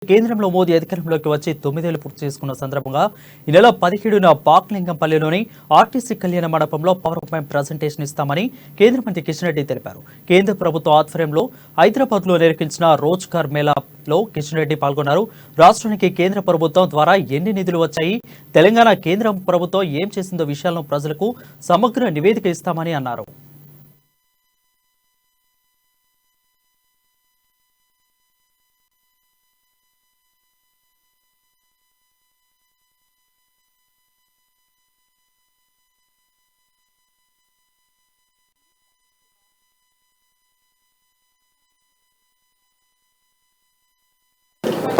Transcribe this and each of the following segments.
కేంద్రంలో మోదీ అధికారంలోకి వచ్చి 9 ఏళ్లు పూర్తి చేసుకున్న సందర్భంగా ఈ నెల 17న పాక్లింగంపల్లిలోని ఆర్టీసీ కళ్యాణ మండపంలో పవర్ పాయింట్ ప్రజెంటేషన్ ఇస్తామని కేంద్ర మంత్రి కిషన్ రెడ్డి తెలిపారు. కేంద్ర ప్రభుత్వ ఆధ్వర్యంలో హైదరాబాద్లో నిర్వహించిన రోజ్గార్ మేళాలో కిషన్ రెడ్డి పాల్గొన్నారు. రాష్ట్రానికి కేంద్ర ప్రభుత్వం ద్వారా ఎన్ని నిధులు వచ్చాయి, తెలంగాణ కేంద్ర ప్రభుత్వం ఏం చేసిందో విషయాలను ప్రజలకు సమగ్ర నివేదిక ఇస్తామని అన్నారు.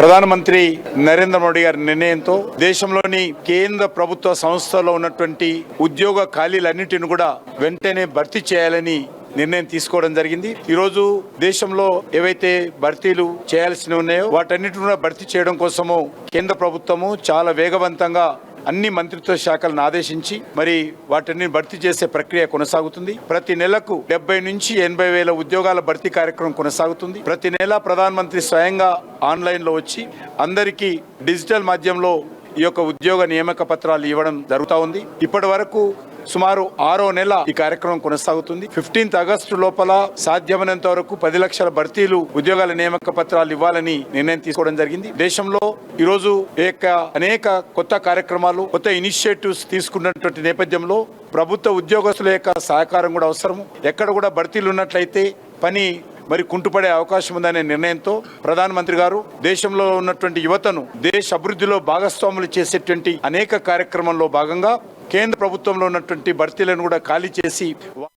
ప్రధానమంత్రి నరేంద్ర మోడీ గారి నిర్ణయంతో దేశంలోని కేంద్ర ప్రభుత్వ సంస్థల్లో ఉన్నటువంటి ఉద్యోగ ఖాళీలన్నింటిని కూడా వెంటనే భర్తీ చేయాలని నిర్ణయం తీసుకోవడం జరిగింది. ఈరోజు దేశంలో ఏవైతే భర్తీలు చేయాల్సి ఉన్నాయో వాటన్నిటిని కూడా భర్తీ చేయడం కోసము కేంద్ర ప్రభుత్వము చాలా వేగవంతంగా అన్ని మంత్రిత్వ శాఖలను ఆదేశించి మరి వాటిని భర్తీ చేసే ప్రక్రియ కొనసాగుతుంది. ప్రతి నెలకు 70 నుంచి 80 వేల ఉద్యోగాల భర్తీ కార్యక్రమం కొనసాగుతుంది. ప్రతి నెల ప్రధానమంత్రి స్వయంగా ఆన్లైన్లో వచ్చి అందరికీ డిజిటల్ మాధ్యమంలో ఈ యొక్క ఉద్యోగ నియామక పత్రాలు ఇవ్వడం జరుగుతూ ఉంది. ఇప్పటి వరకు సుమారు 6వ నెల ఈ కార్యక్రమం కొనసాగుతుంది. 15 ఆగస్టు లోపల సాధ్యమైనంత వరకు 10 లక్షల భర్తీలు ఉద్యోగాల నియామక పత్రాలు ఇవ్వాలని నిర్ణయం తీసుకోవడం జరిగింది. దేశంలో ఈరోజు అనేక కొత్త కార్యక్రమాలు, కొత్త ఇనిషియేటివ్స్ తీసుకున్నటువంటి నేపథ్యంలో ప్రభుత్వ ఉద్యోగస్తుల యొక్క సహకారం కూడా అవసరం. ఎక్కడ కూడా భర్తీలు ఉన్నట్లయితే పని మరి కుంటుపడే అవకాశం ఉందనే నిర్ణయంతో ప్రధానమంత్రి గారు దేశంలో ఉన్నటువంటి యువతను దేశ అభివృద్ధిలో భాగస్వాములు చేసేటువంటి అనేక కార్యక్రమంలో భాగంగా కేంద్ర ప్రభుత్వంలో ఉన్నటువంటి భర్తీలను కూడా ఖాళీ చేసి